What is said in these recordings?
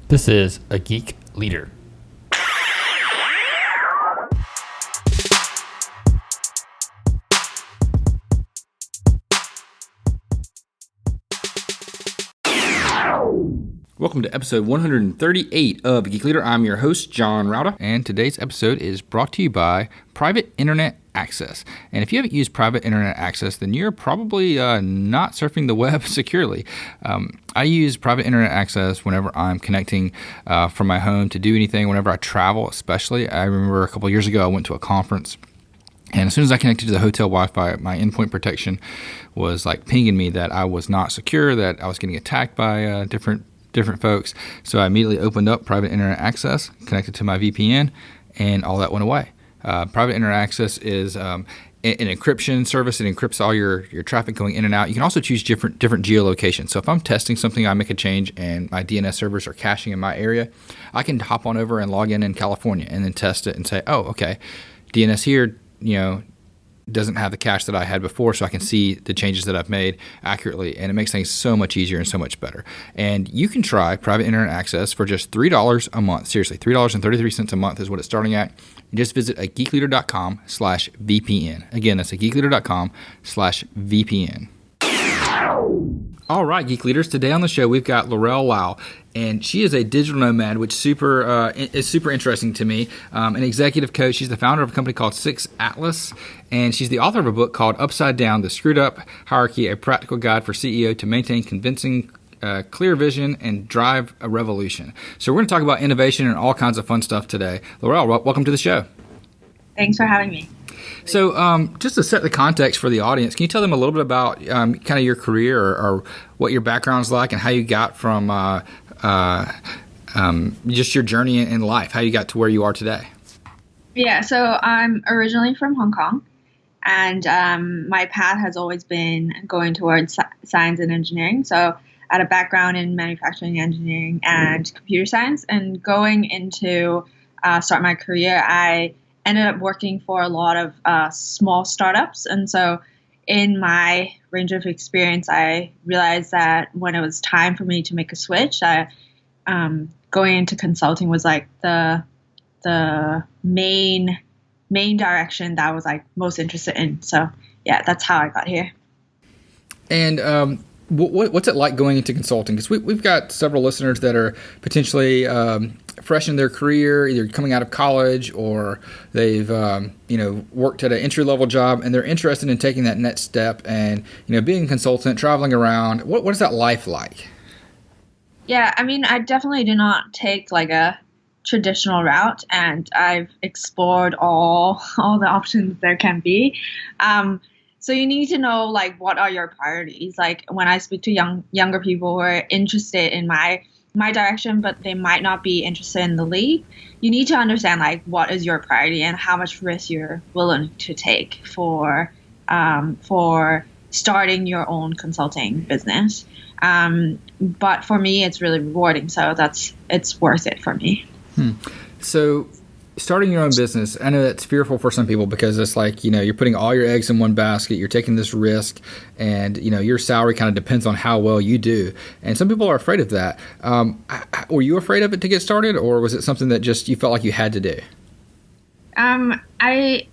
This is A Geek Leader. Welcome to episode 138 of Geek Leader. I'm your host, John Rauda, and today's episode is brought to you by Private Internet Access. And if you haven't used Private Internet Access, then you're probably not surfing the web securely. I use Private Internet Access whenever I'm connecting from my home to do anything, whenever I travel especially. I remember a couple of years ago, I went to a conference, and as soon as I connected to the hotel Wi-Fi, my endpoint protection was like pinging me that I was not secure, that I was getting attacked by different folks. So I immediately opened up Private Internet Access, connected to my VPN, and all that went away. Private Internet Access is an encryption service. It encrypts all your traffic going in and out. You can also choose different geolocations. So if I'm testing something, I make a change and my DNS servers are caching in my area, I can hop on over and log in California and then test it and say, oh, okay, DNS here, doesn't have the cache that I had before, so I can see the changes that I've made accurately, and it makes things so much easier and so much better. And you can try Private Internet Access for just $3 a month. Seriously, $3.33 a month is what it's starting at. And just visit geekleader.com/VPN. Again, that's geekleader.com/VPN. All right, Geek Leaders. Today on the show, we've got Laurel Lau, and she is a digital nomad, which is super interesting to me. An executive coach. She's the founder of a company called 6 Atlas, and she's the author of a book called Upside Down: The Screwed Up Hierarchy, a practical guide for CEO to maintain convincing, clear vision and drive a revolution. So we're going to talk about innovation and all kinds of fun stuff today. Laurel, welcome to the show. Thanks for having me. So just to set the context for the audience, can you tell them a little bit about kind of your career or what your background's like and how you got from just your journey in life, how you got to where you are today? Yeah, so I'm originally from Hong Kong, and my path has always been going towards science and engineering. So I had a background in manufacturing engineering and computer science, and going into start my career, I ended up working for a lot of small startups. And so in my range of experience, I realized that when it was time for me to make a switch, going into consulting was like the main direction that I was like most interested in. So yeah, that's how I got here. And what's it like going into consulting? Because we've got several listeners that are potentially fresh in their career, either coming out of college or they've worked at an entry-level job, and they're interested in taking that next step and being a consultant, traveling around. What is that life like? Yeah, I mean, I definitely did not take like a traditional route, and I've explored all the options there can be. So you need to know like what are your priorities. Like when I speak to younger people who are interested in my direction, but they might not be interested in the leap, you need to understand like what is your priority and how much risk you're willing to take for starting your own consulting business. But for me, it's really rewarding, so it's worth it for me. So starting your own business, I know that's fearful for some people because it's like, you're putting all your eggs in one basket, you're taking this risk, and, your salary kind of depends on how well you do. And some people are afraid of that. Were you afraid of it to get started, or was it something that just you felt like you had to do? I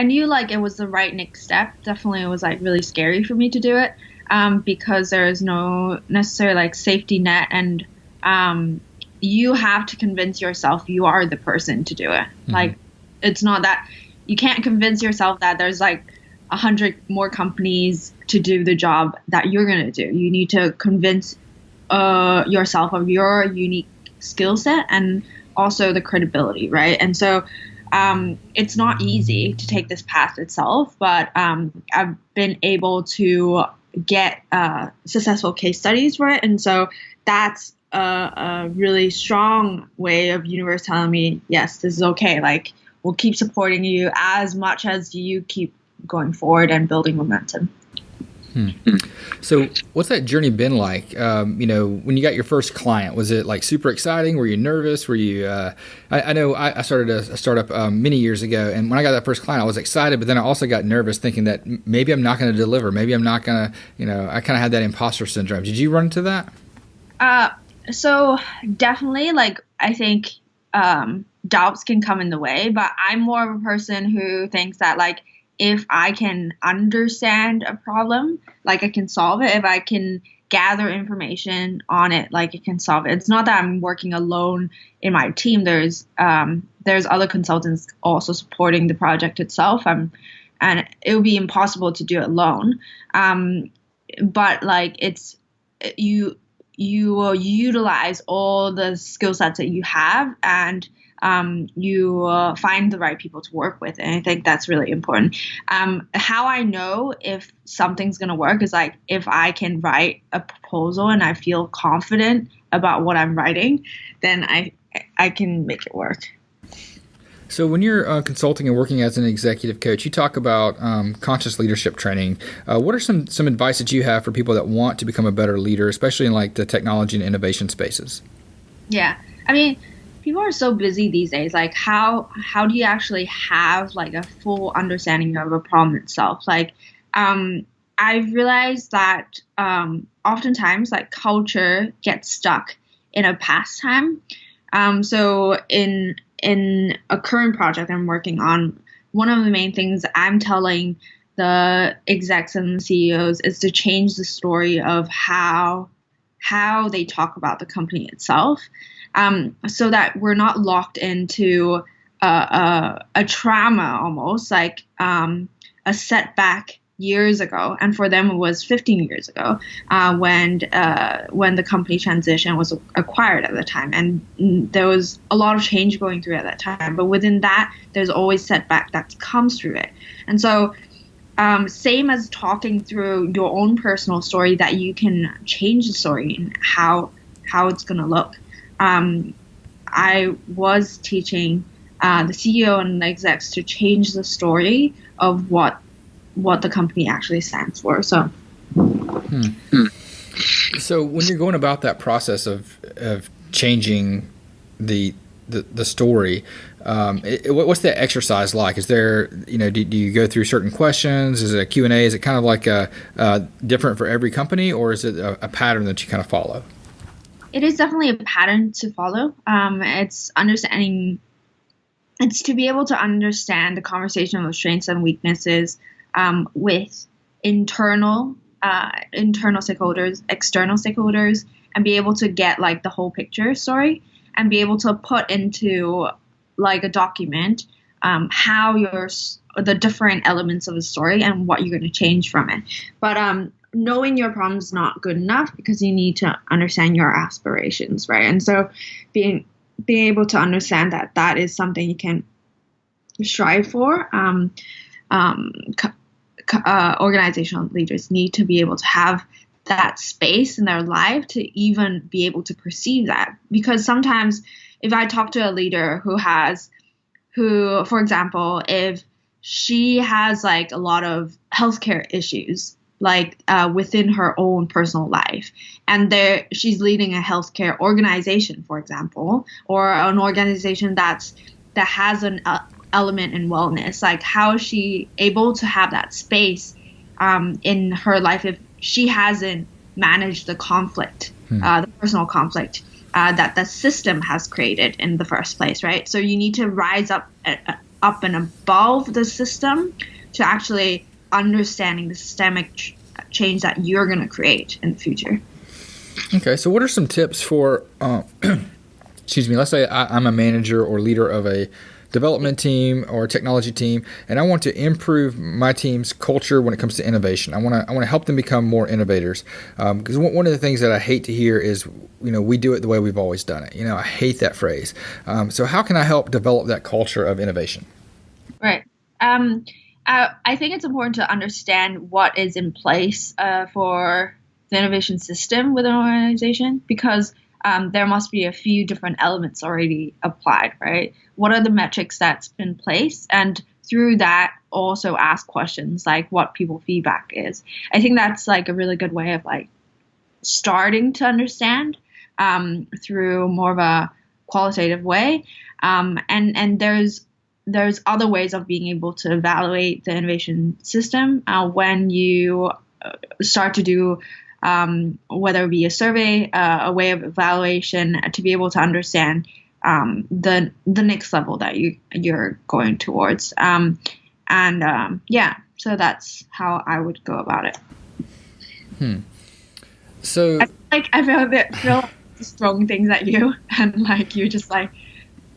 knew like it was the right next step. Definitely it was like really scary for me to do it because there is no necessary like safety net, and you have to convince yourself you are the person to do it. Mm-hmm. Like, it's not that you can't convince yourself that there's like 100 more companies to do the job that you're going to do. You need to convince yourself of your unique skill set and also the credibility, right? And so it's not easy to take this path itself, but I've been able to get successful case studies for it. And so that's a really strong way of universe telling me, yes, this is okay. Like, we'll keep supporting you as much as you keep going forward and building momentum. So what's that journey been like? When you got your first client, was it like super exciting? Were you nervous? Were you, I know I started a startup many years ago, and when I got that first client, I was excited, but then I also got nervous thinking that maybe I'm not going to deliver. Maybe I'm not going to, I kind of had that imposter syndrome. Did you run into that? So definitely, like, I think doubts can come in the way, but I'm more of a person who thinks that, like, if I can understand a problem, like, I can solve it. If I can gather information on it, like, it can solve it. It's not that I'm working alone in my team. There's other consultants also supporting the project itself. And it would be impossible to do it alone. But like, you will utilize all the skill sets that you have, and you find the right people to work with. And I think that's really important. How I know if something's going to work is, like, if I can write a proposal and I feel confident about what I'm writing, then I can make it work. So when you're consulting and working as an executive coach, you talk about conscious leadership training. What are some advice that you have for people that want to become a better leader, especially in like the technology and innovation spaces? Yeah. I mean, people are so busy these days. Like, how do you actually have like a full understanding of a problem itself? Like, I've realized that oftentimes, like, culture gets stuck in a past time. So in a current project I'm working on, one of the main things I'm telling the execs and the CEOs is to change the story of how they talk about the company itself, so that we're not locked into a trauma, almost like a setback years ago. And for them, it was 15 years ago when the company transition was acquired at the time. And there was a lot of change going through at that time. But within that, there's always setback that comes through it. And so same as talking through your own personal story, that you can change the story and how it's going to look. I was teaching the CEO and the execs to change the story of what the company actually stands for. So, So when you're going about that process of changing the story, what's that exercise like? Is there, do you go through certain questions? Is it a Q&A? Is it kind of like different for every company, or is it a pattern that you kind of follow? It is definitely a pattern to follow. It's understanding. It's to be able to understand the conversation of strengths and weaknesses with internal stakeholders, external stakeholders, and be able to get like the whole picture story, and be able to put into like a document how the different elements of the story and what you're going to change from it. But knowing your problem is not good enough, because you need to understand your aspirations, right? And so being able to understand that is something you can strive for. Organizational leaders need to be able to have that space in their life to even be able to perceive that. Because sometimes if I talk to a leader who, for example, if she has like a lot of healthcare issues, like within her own personal life, and she's leading a healthcare organization, for example, or an organization that has an element in wellness, like how is she able to have that space in her life if she hasn't managed the conflict, the personal conflict that the system has created in the first place, right? So you need to rise up and above the system to actually understanding the systemic change that you're going to create in the future. Okay, so what are some tips for, excuse me, let's say I'm a manager or leader of a development team or a technology team, and I want to improve my team's culture when it comes to innovation. I want to help them become more innovators. Because one of the things that I hate to hear is, we do it the way we've always done it. I hate that phrase. So how can I help develop that culture of innovation? Right. I think it's important to understand what is in place for the innovation system within an organization, because there must be a few different elements already applied, right? What are the metrics that's in place? And through that, also ask questions like what people feedback is. I think that's like a really good way of like starting to understand through more of a qualitative way. And there's other ways of being able to evaluate the innovation system when you start to do whether it be a survey, a way of evaluation, to be able to understand the next level that you're going towards. So that's how I would go about it. So I feel a bit just throwing things at you, and like you're just like,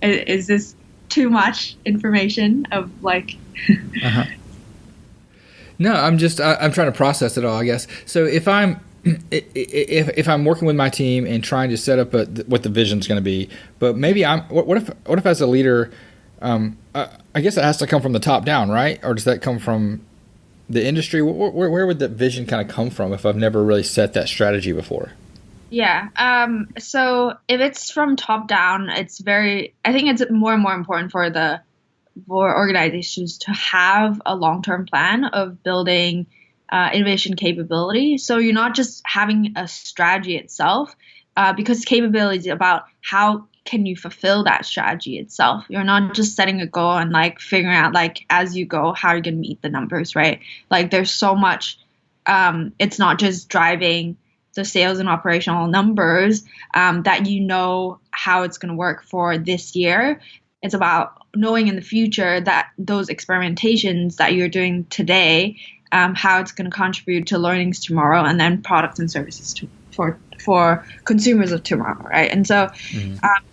is this too much information of like? No, I'm trying to process it all, I guess. So if I'm working with my team and trying to set up what the vision's going to be, but maybe what if as a leader, I guess it has to come from the top down, right? Or does that come from the industry? Where would that vision kind of come from if I've never really set that strategy before? Yeah. So if it's from top down, I think it's more and more important for organizations to have a long-term plan of building innovation capability. So you're not just having a strategy itself, because capability is about how can you fulfill that strategy itself. You're not just setting a goal and like figuring out like as you go how you're going to meet the numbers, right? Like there's so much. It's not just driving the sales and operational numbers that you know how it's going to work for this year. It's about knowing in the future that those experimentations that you're doing today, how it's going to contribute to learnings tomorrow, and then products and services for consumers of tomorrow, right? And so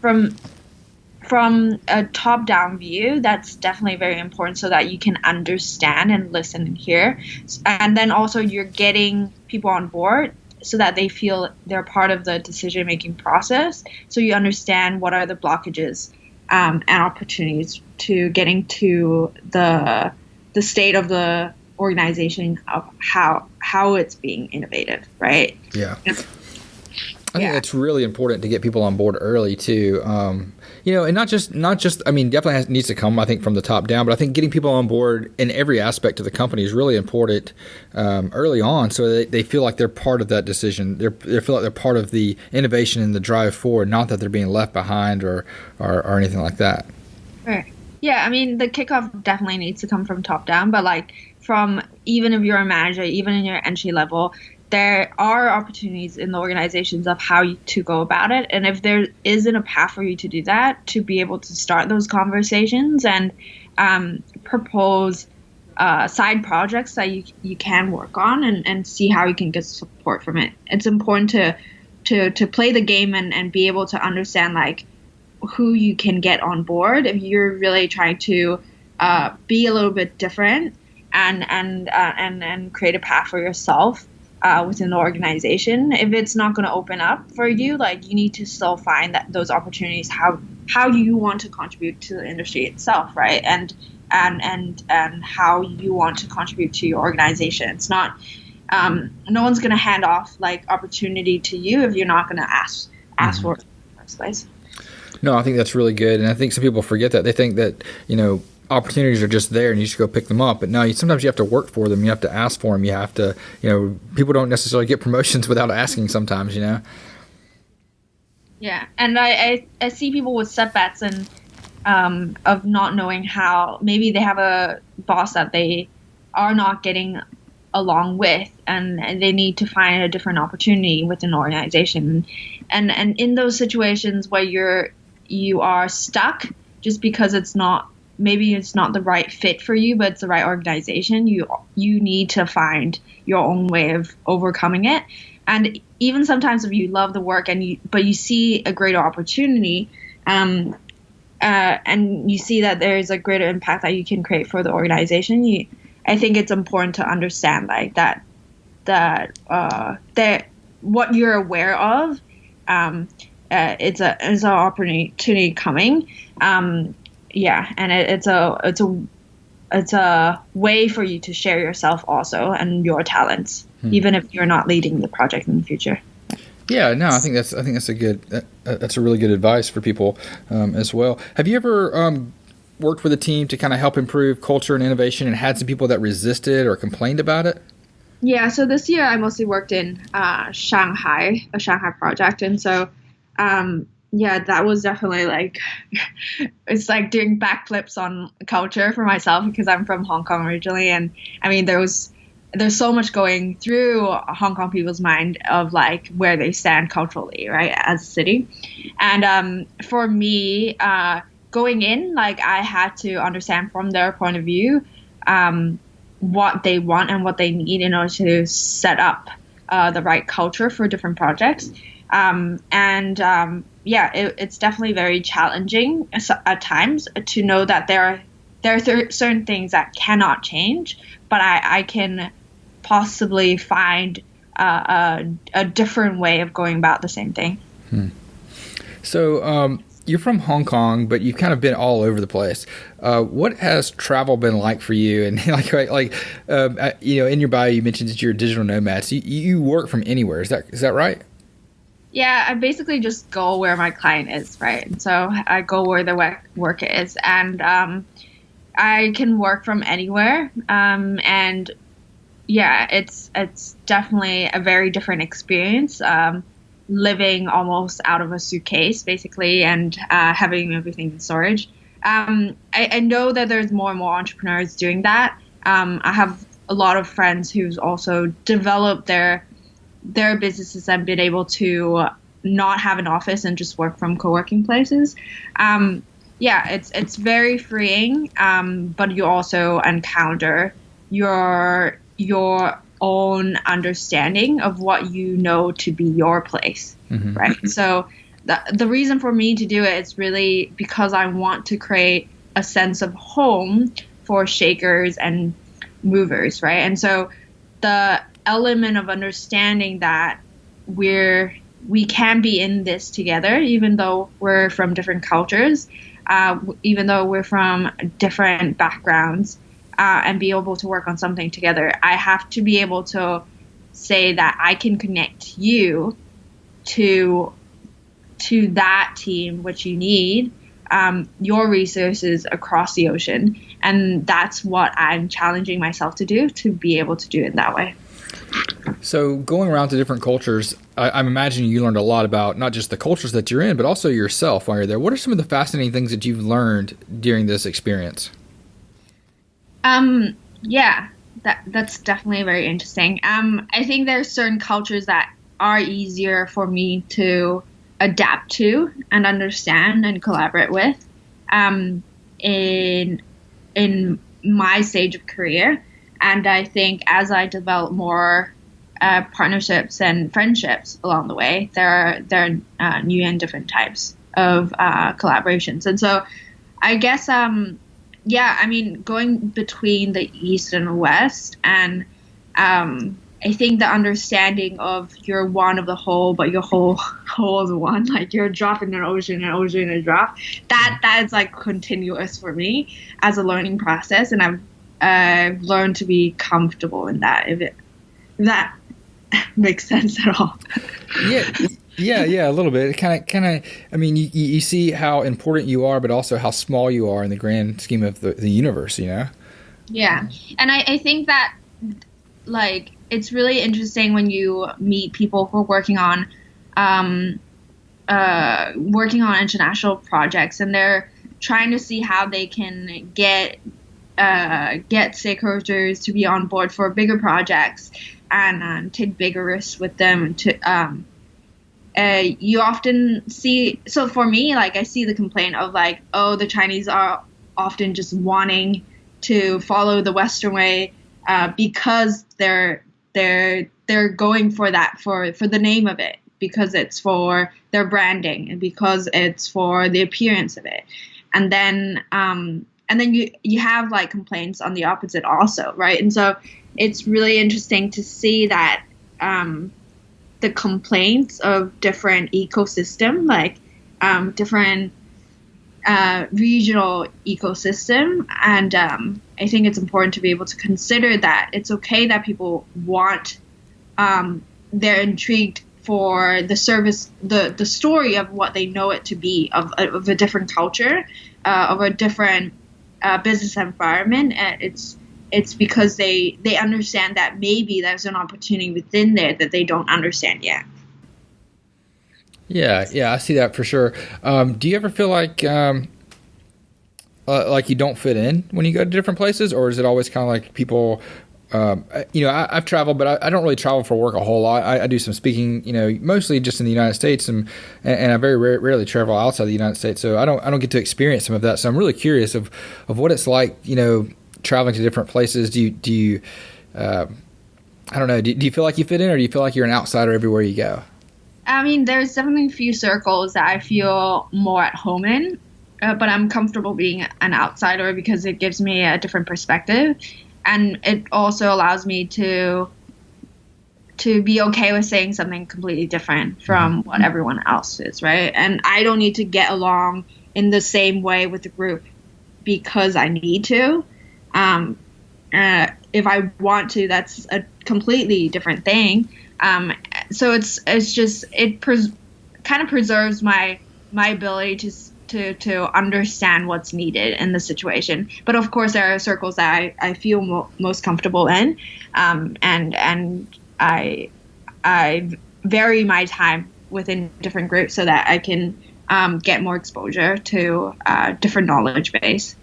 from a top-down view, that's definitely very important so that you can understand and listen and hear. And then also you're getting people on board so that they feel they're part of the decision-making process. So you understand what are the blockages and opportunities to getting to the state of the organization of how it's being innovated, right? Yeah. I think that's really important to get people on board early too. And not just. I mean, definitely needs to come, I think, from the top down. But I think getting people on board in every aspect of the company is really important early on, so they feel like they're part of that decision. They feel like they're part of the innovation and the drive forward, not that they're being left behind or anything like that. Right. Yeah. I mean, the kickoff definitely needs to come from top down, but like from even if you're a manager, even in your entry level, there are opportunities in the organizations of how to go about it. And if there isn't a path for you to do that, to be able to start those conversations and propose side projects that you can work on and see how you can get support from it. It's important to play the game and be able to understand like who you can get on board if you're really trying to be a little bit different and create a path for yourself within the organization. If it's not going to open up for you, like you need to still find that those opportunities, how you want to contribute to the industry itself, right? And how you want to contribute to your organization. It's not no one's going to hand off like opportunity to you if you're not going to ask for it in the first place. No, I think that's really good, and I think some people forget that. They think that opportunities are just there and you just go pick them up. But no, sometimes you have to work for them. You have to ask for them. You have to, people don't necessarily get promotions without asking sometimes, Yeah. And I see people with setbacks and of not knowing how maybe they have a boss that they are not getting along with and they need to find a different opportunity within an organization. And in those situations where you are stuck just because maybe it's not the right fit for you, but it's the right organization. You need to find your own way of overcoming it. And even sometimes if you love the work but you see a greater opportunity, and you see that there is a greater impact that you can create for the organization, I think it's important to understand like that what you're aware of, it's an opportunity coming. And it's a way for you to share yourself also and your talents, even if you're not leading the project in the future. Yeah, no, I think that's a really good advice for people as well. Have you ever worked with a team to kind of help improve culture and innovation and had some people that resisted or complained about it? Yeah, so this year I mostly worked in Shanghai, a Shanghai project, and so that was definitely like it's like doing backflips on culture for myself because I'm from Hong Kong originally, and I mean there was there's so much going through Hong Kong people's mind of like where they stand culturally, right, as a city. And for me, going in, like I had to understand from their point of view what they want and what they need in order to set up the right culture for different projects. It's definitely very challenging at times to know that there are certain things that cannot change, but I can possibly find a different way of going about the same thing. So you're from Hong Kong, but you've kind of been all over the place. What has travel been like for you? And in your bio, you mentioned that you're a digital nomad. So you work from anywhere. Is that right? Yeah, I basically just go where my client is, right? And so I go where the work is, and I can work from anywhere. And yeah, it's definitely a very different experience. Living almost out of a suitcase, basically, and having everything in storage. I know that there's more and more entrepreneurs doing that. I have a lot of friends who's also developed their businesses and been able to not have an office and just work from co-working places. It's very freeing, but you also encounter your own understanding of what you know to be your place, right? So the reason for me to do it is really because I want to create a sense of home for shakers and movers, right? And so the element of understanding that we can be in this together, even though we're from different cultures, even though we're from different backgrounds, and be able to work on something together. I have to be able to say that I can connect you to that team, which you need, your resources across the ocean. And that's what I'm challenging myself to do, to be able to do it that way. So going around to different cultures, I'm imagining you learned a lot about not just the cultures that you're in, but also yourself while you're there. What are some of the fascinating things that you've learned during this experience? That's definitely very interesting. I think there are certain cultures that are easier for me to adapt to and understand and collaborate with in my stage of career. And I think as I develop more partnerships and friendships along the way, there are new and different types of collaborations. And so I guess going between the East and the West, and I think the understanding of you're one of the whole, but your whole is one, like you're a drop in an ocean in a drop, that is like continuous for me as a learning process, and I've learned to be comfortable in that, if that makes sense at all. Yeah, a little bit. Kind of. I mean, you see how important you are, but also how small you are in the grand scheme of the universe. You know. Yeah, and I think that like it's really interesting when you meet people who are working on international projects, and they're trying to see how they can get stakeholders to be on board for bigger projects and take bigger risks with them. You often see, so for me, like I see the complaint of like, oh, the Chinese are often just wanting to follow the Western way because they're going for that for the name of it, because it's for their branding and because it's for the appearance of it, and then you have like complaints on the opposite also, right? And so it's really interesting to see that the complaints of different ecosystem, like different regional ecosystem, and I think it's important to be able to consider that it's okay that people want, they're intrigued for the service, the story of what they know it to be, of a different culture, of a different business environment. And it's because they understand that maybe there's an opportunity within there that they don't understand yet. Yeah, I see that for sure. Do you ever feel like you don't fit in when you go to different places, or is it always kind of like people I've traveled, but I don't really travel for work a whole lot. I do some speaking, mostly just in the United States, and I very rarely travel outside the United States. So I don't get to experience some of that. So I'm really curious of what it's like, traveling to different places. Do you I don't know. Do you feel like you fit in, or do you feel like you're an outsider everywhere you go? I mean, there's definitely a few circles that I feel more at home in, but I'm comfortable being an outsider because it gives me a different perspective, and it also allows me to be okay with saying something completely different from what everyone else is, right? And I don't need to get along in the same way with the group because I need to. If I want to, that's a completely different thing. So it kind of preserves my ability to understand what's needed in the situation. But of course, there are circles that I feel most comfortable in, and I vary my time within different groups so that I can get more exposure to different knowledge base.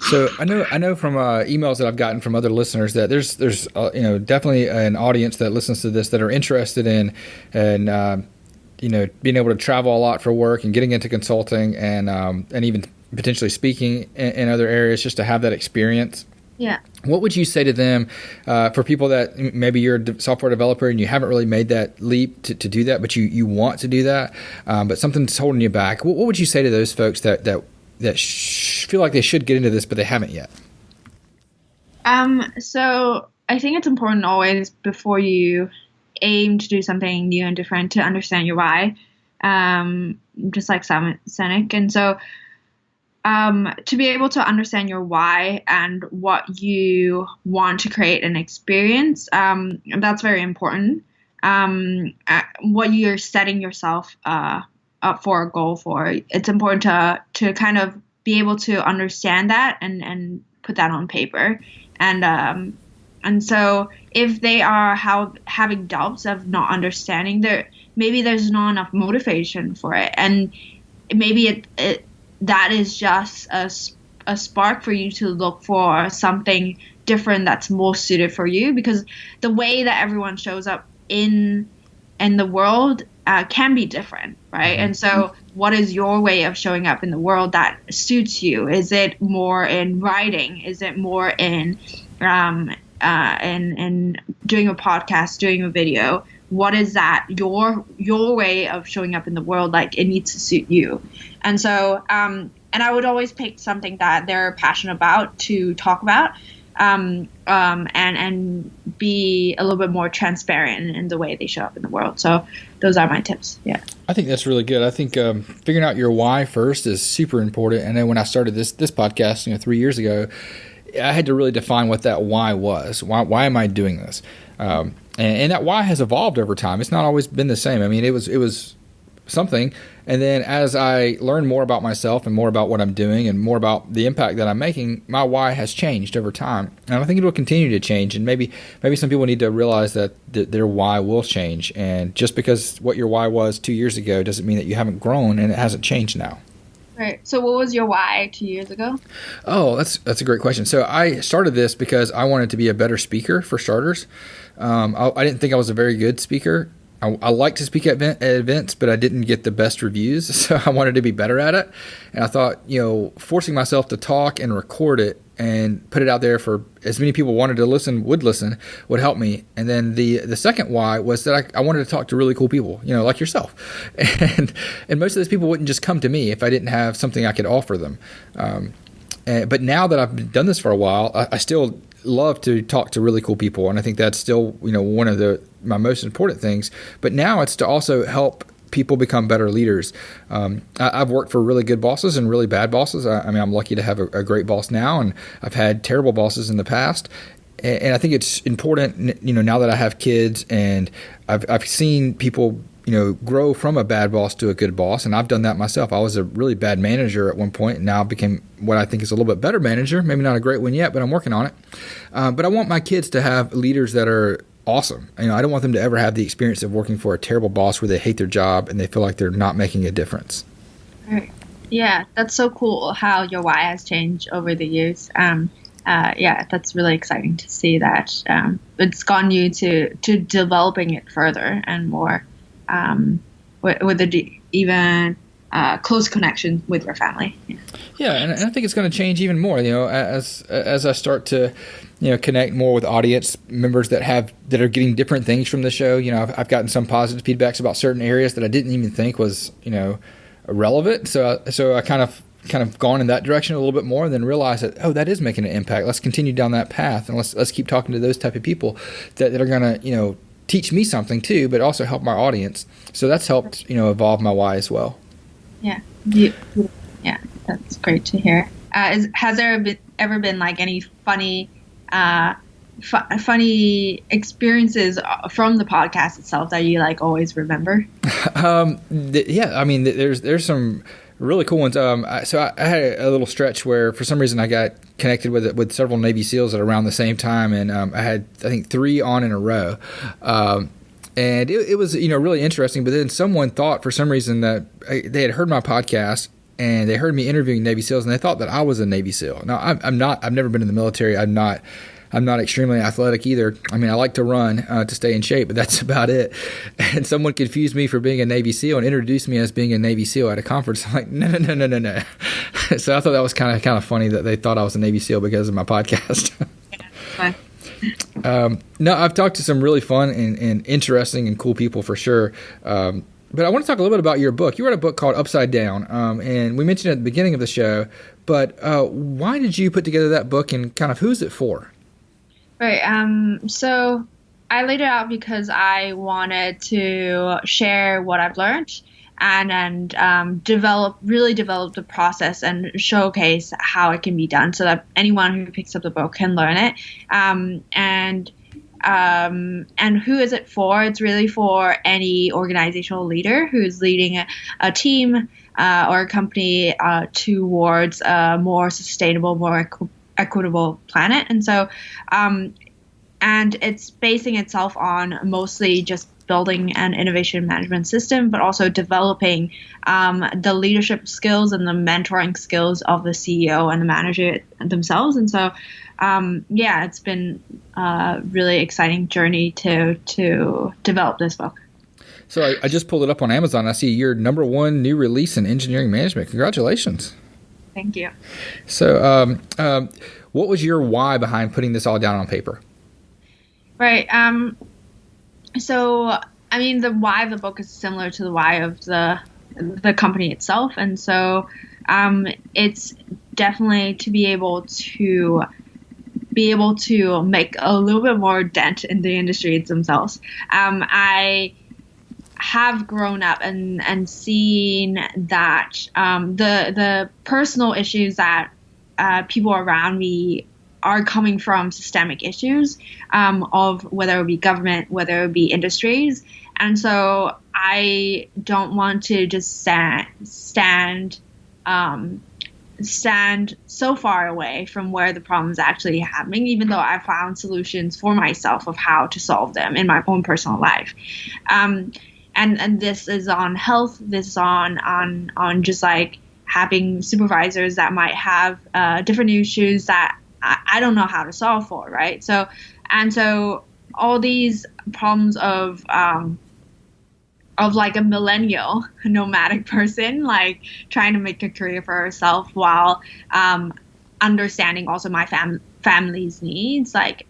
So I know from emails that I've gotten from other listeners that there's definitely an audience that listens to this that are interested in being able to travel a lot for work and getting into consulting and even potentially speaking in other areas just to have that experience. Yeah. What would you say to them for people that maybe you're a software developer and you haven't really made that leap to do that, but you want to do that, but something's holding you back? What would you say to those folks that feel like they should get into this, but they haven't yet? So I think it's important always before you aim to do something new and different to understand your why, just like Seneca. And so to be able to understand your why and what you want to create an experience, that's very important. What you're setting yourself up for a goal for, it's important to kind of be able to understand that and put that on paper. And so if they are having doubts of not understanding, maybe there's not enough motivation for it, and maybe that is just a spark for you to look for something different that's more suited for you, because the way that everyone shows up in the world can be different, right? And so what is your way of showing up in the world that suits you? Is it more in writing? Is it more in doing a podcast, doing a video? What is that your way of showing up in the world? Like, it needs to suit you. And so and I would always pick something that they're passionate about to talk about, and be a little bit more transparent in the way they show up in the world. So those are my tips. Yeah. I think that's really good. I think figuring out your why first is super important. And then when I started this podcast, 3 years ago, I had to really define what that why was. Why am I doing this? And that why has evolved over time. It's not always been the same. I mean, it was something. And then as I learned more about myself and more about what I'm doing and more about the impact that I'm making, my why has changed over time. And I think it will continue to change. And maybe some people need to realize that their why will change. And just because what your why was 2 years ago doesn't mean that you haven't grown and it hasn't changed now. Right. So what was your why 2 years ago? Oh, that's a great question. So I started this because I wanted to be a better speaker, for starters. I didn't think I was a very good speaker. I like to speak at events, but I didn't get the best reviews, so I wanted to be better at it. And I thought, forcing myself to talk and record it and put it out there for as many people would listen, would help me. And then the second why was that I wanted to talk to really cool people, like yourself. And most of those people wouldn't just come to me if I didn't have something I could offer them. But now that I've done this for a while, I still love to talk to really cool people, and I think that's still one of my most important things. But now it's to also help people become better leaders. I've worked for really good bosses and really bad bosses. I mean, I'm lucky to have a great boss now, and I've had terrible bosses in the past. And I think it's important, now that I have kids and I've seen people grow from a bad boss to a good boss. And I've done that myself. I was a really bad manager at one point, and now became what I think is a little bit better manager. Maybe not a great one yet, but I'm working on it. But I want my kids to have leaders that are awesome. I don't want them to ever have the experience of working for a terrible boss where they hate their job and they feel like they're not making a difference. Right. Yeah, that's so cool how your why has changed over the years. yeah, that's really exciting to see that it's gotten you to developing it further and more with even close connection with your family. Yeah, and I think it's going to change even more. As I start to, connect more with audience members that are getting different things from the show. I've gotten some positive feedbacks about certain areas that I didn't even think was relevant. So I kind of gone in that direction a little bit more, and then realized that that is making an impact. Let's continue down that path, and let's keep talking to those type of people that are going to teach me something too, but also help my audience. So that's helped evolve my why as well. Yeah, yeah, that's great to hear. Has there ever been like any funny experiences from the podcast itself that you like always remember? Yeah, I mean, there's some really cool ones. So I had a little stretch where for some reason I got connected with several Navy SEALs at around the same time, and I had, I think, 3 on in a row. And it was, really interesting. But then someone thought for some reason that they had heard my podcast and they heard me interviewing Navy SEALs, and they thought that I was a Navy SEAL. Now, I'm not. I've never been in the military. I'm not extremely athletic either. I mean, I like to run to stay in shape, but that's about it. And someone confused me for being a Navy SEAL and introduced me as being a Navy SEAL at a conference. I'm like, no. So I thought that was kind of funny that they thought I was a Navy SEAL because of my podcast. Yeah, fun. No, I've talked to some really fun and interesting and cool people for sure. But I want to talk a little bit about your book. You wrote a book called Upside Down, and we mentioned it at the beginning of the show. But why did you put together that book, and kind of who's it for? Right. So I laid it out because I wanted to share what I've learned and develop the process and showcase how it can be done so that anyone who picks up the book can learn it. And who is it for? It's really for any organizational leader who's leading a team or a company towards a more sustainable, more equitable planet. And so, and it's basing itself on mostly just building an innovation management system, but also developing the leadership skills and the mentoring skills of the CEO and the manager themselves. And so, it's been a really exciting journey to develop this book. So I just pulled it up on Amazon. I see your #1 new release in engineering management. Congratulations. Thank you. So what was your why behind putting this all down on paper? Right. So, I mean, the why of the book is similar to the why of the company itself. And so it's definitely to be able to make a little bit more dent in the industry themselves. I have grown up and seen that the personal issues that people around me are coming from systemic issues of whether it be government, whether it be industries. And so I don't want to just stand so far away from where the problem is actually happening, even though I found solutions for myself of how to solve them in my own personal life. And this is on health. This is on just like having supervisors that might have different issues that I don't know how to solve for, right? So all these problems of like a millennial nomadic person, like trying to make a career for herself while understanding also my family's needs. Like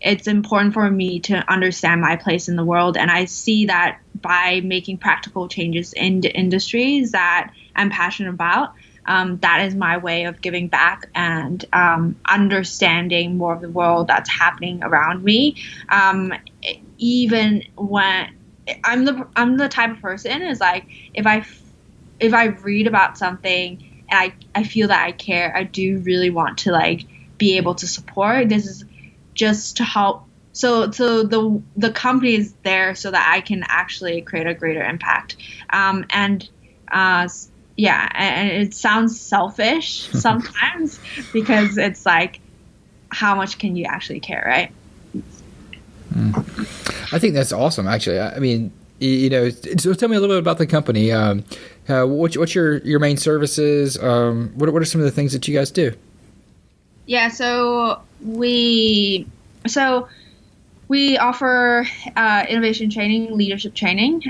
it's important for me to understand my place in the world, and I see that by making practical changes in the industries that I'm passionate about. That is my way of giving back and understanding more of the world that's happening around me. Even when I'm the type of person is like if I read about something and I feel that I care, I do really want to like be able to support. This is just to help. So the company is there so that I can actually create a greater impact. Yeah, and it sounds selfish sometimes because it's like, how much can you actually care, right? I think that's awesome, actually. I mean, so tell me a little bit about the company. What's your main services? What are some of the things that you guys do? Yeah, so we offer innovation training, leadership training.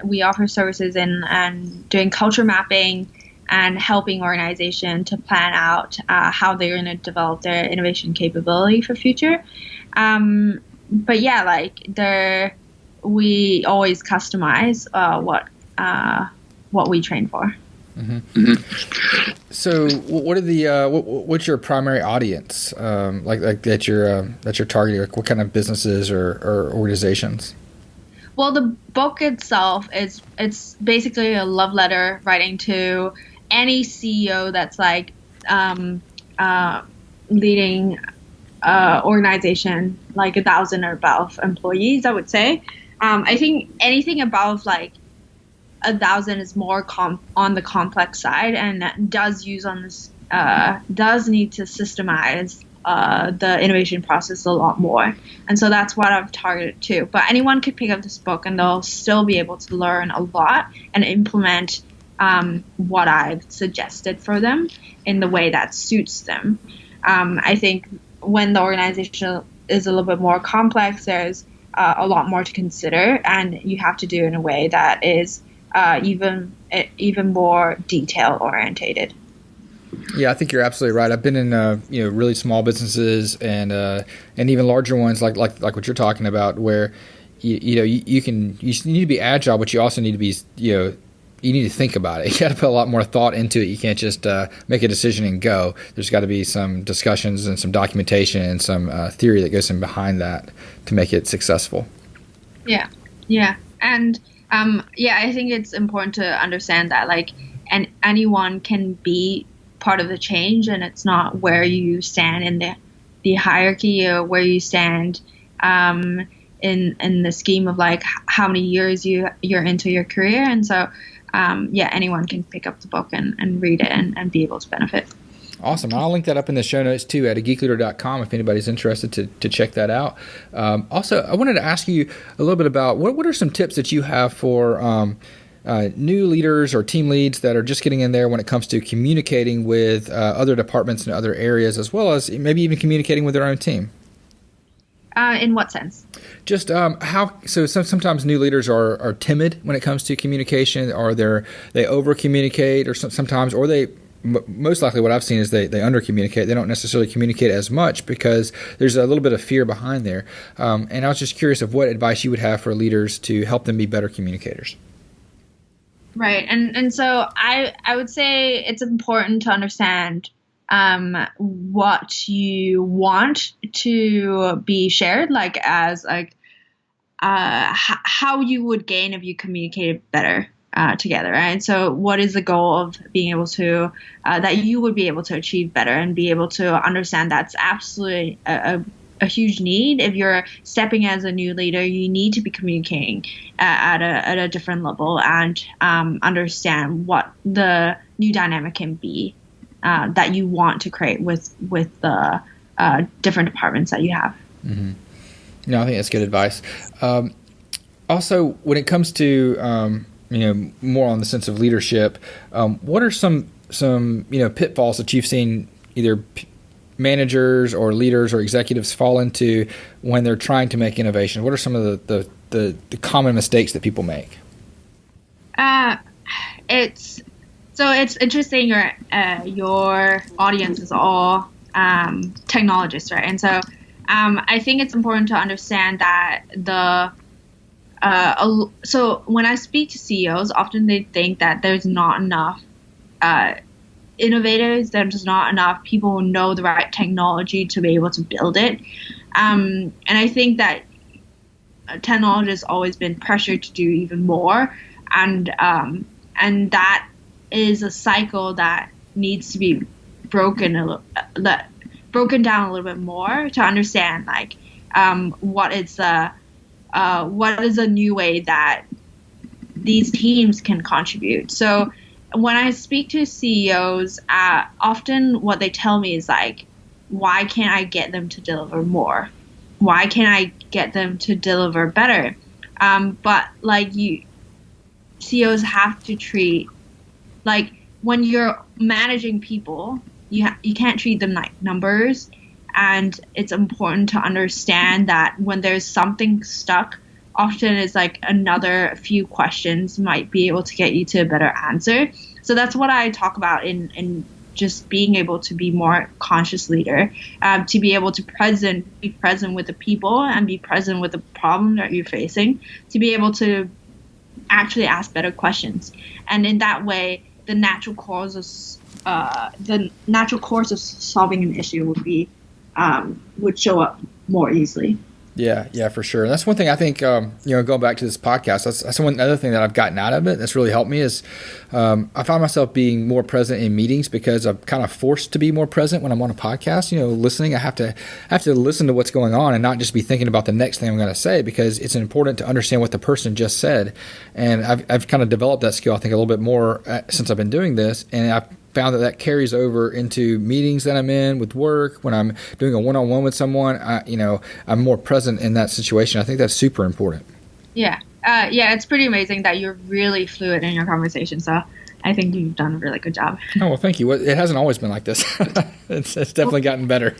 We offer services in and doing culture mapping and helping organization to plan out how they're going to develop their innovation capability for future. But yeah, we always customize what we train for. So, what are the what's your primary audience like that you're targeting? Like what kind of businesses or organizations? Well, the book itself it's basically a love letter writing to any CEO that's leading organization like 1,000 or above employees. I would say. I think anything above 1,000 is more on the complex side and does use on this does need to systemize the innovation process a lot more, and so that's what I've targeted too. But anyone could pick up this book and they'll still be able to learn a lot and implement what I've suggested for them in the way that suits them. I think when the organization is a little bit more complex, there's a lot more to consider, and you have to do it in a way that is even more detail orientated. Yeah, I think you're absolutely right. I've been in really small businesses and even larger ones like what you're talking about, where you need to be agile, but you also need to be you need to think about it. You got to put a lot more thought into it. You can't just make a decision and go. There's got to be some discussions and some documentation and some theory that goes in behind that to make it successful. Yeah, and I think it's important to understand that and anyone can be part of the change, and it's not where you stand in the hierarchy or where you stand in the scheme of how many years you're into your career. And so anyone can pick up the book and read it and be able to benefit. Awesome. I'll link that up in the show notes too at geekleader.com if anybody's interested to check that out. Also, I wanted to ask you a little bit about what are some tips that you have for new leaders or team leads that are just getting in there when it comes to communicating with other departments and other areas, as well as maybe even communicating with their own team? In what sense? Just sometimes new leaders are timid when it comes to communication, or they over communicate, or sometimes, or they most likely what I've seen is they under communicate. They don't necessarily communicate as much because there's a little bit of fear behind there. And I was just curious of what advice you would have for leaders to help them be better communicators. Right. And so I would say it's important to understand what you want to be shared, how you would gain if you communicated better together, right? So what is the goal of being able to, that you would be able to achieve better and be able to understand that's absolutely a huge need. If you're stepping as a new leader, you need to be communicating at a different level and understand what the new dynamic can be that you want to create with the different departments that you have. Mm-hmm. No, I think that's good advice. Also, when it comes to more on the sense of leadership, what are some pitfalls that you've seen either managers or leaders or executives fall into when they're trying to make innovation? What are some of the common mistakes that people make? It's interesting. Your audience is all technologists, right? And so I think it's important to understand that so when I speak to CEOs, often they think that there's not enough innovators, there's not enough people who know the right technology to be able to build it. And I think that technology has always been pressured to do even more, and that is a cycle that needs to be broken down a little bit more to understand what is a new way that these teams can contribute. So when I speak to CEOs, often what they tell me is why can't I get them to deliver more? Why can't I get them to deliver better? But CEOs have to treat when you're managing people, you can't treat them like numbers. And it's important to understand that when there's something stuck, often it's like another few questions might be able to get you to a better answer. So that's what I talk about in just being able to be more conscious leader, to be able to be present with the people and be present with the problem that you're facing, to be able to actually ask better questions. And in that way, the natural course of solving an issue would show up more easily. Yeah, for sure. And that's one thing I think, going back to this podcast, that's one other thing that I've gotten out of it that's really helped me is I find myself being more present in meetings because I'm kind of forced to be more present when I'm on a podcast. Listening, I have to listen to what's going on and not just be thinking about the next thing I'm going to say, because it's important to understand what the person just said. And I've kind of developed that skill, I think, a little bit more since I've been doing this. And I've found that carries over into meetings that I'm in with work. When I'm doing a one-on-one with someone, I'm more present in that situation. I think that's super important. Yeah. It's pretty amazing that you're really fluid in your conversation. So I think you've done a really good job. Oh, well, thank you. It hasn't always been like this. It's definitely gotten better.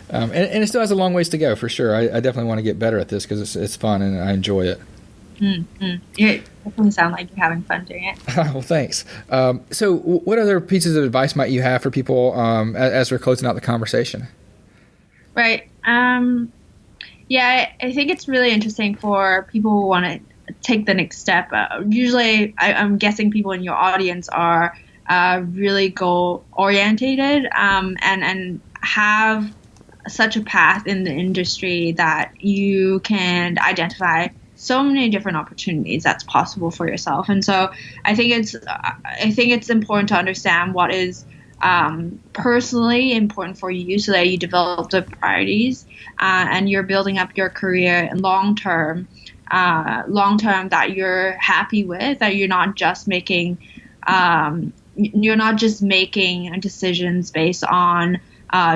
And it still has a long ways to go, for sure. I definitely want to get better at this because it's fun and I enjoy it. You definitely sound like you're having fun doing it. Well, thanks. So what other pieces of advice might you have for people as we're closing out the conversation? Right. I think it's really interesting for people who want to take the next step. Usually, I'm guessing people in your audience are really goal-orientated and have such a path in the industry that you can identify so many different opportunities that's possible for yourself. And so I think it's important to understand what is personally important for you so that you develop the priorities and you're building up your career long term that you're happy with, that you're not just making decisions based on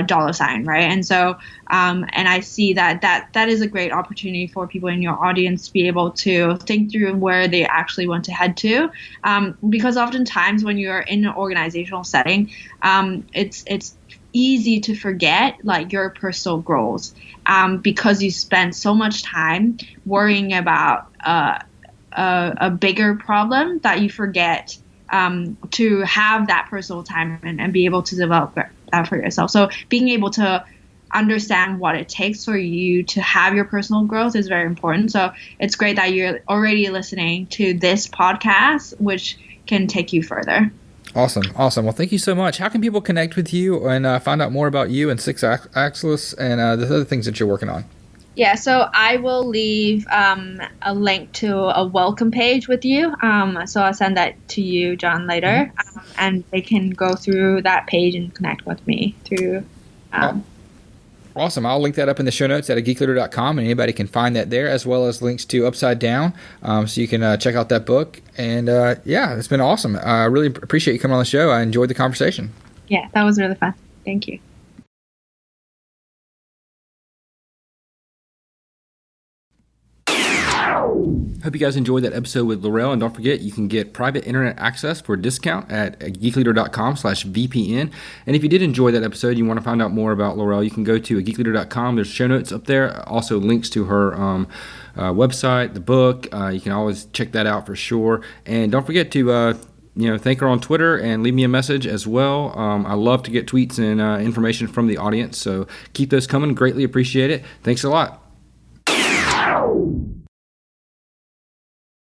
dollar sign, right? And so, and I see that is a great opportunity for people in your audience to be able to think through where they actually want to head to, because oftentimes when you're in an organizational setting, it's easy to forget like your personal goals, because you spend so much time worrying about a bigger problem that you forget to have that personal time and be able to develop that for yourself. So being able to understand what it takes for you to have your personal growth is very important. So it's great that you're already listening to this podcast, which can take you further. Awesome. Well, thank you so much. How can people connect with you and find out more about you and Six Axis and the other things that you're working on? Yeah, so I will leave a link to a welcome page with you. So I'll send that to you, John, later. And they can go through that page and connect with me through. Awesome. I'll link that up in the show notes at geekleader.com, and anybody can find that there, as well as links to Upside Down, so you can check out that book. And it's been awesome. I really appreciate you coming on the show. I enjoyed the conversation. Yeah, that was really fun. Thank you. Hope you guys enjoyed that episode with Laurel, and don't forget you can get private internet access for a discount at geekleader.com/VPN. And if you did enjoy that episode and you want to find out more about Laurel, you can go to geekleader.com. There's show notes up there, also links to her website, the book. You can always check that out for sure. And don't forget to thank her on Twitter and leave me a message as well. I love to get tweets and information from the audience, so keep those coming. Greatly appreciate it. Thanks a lot.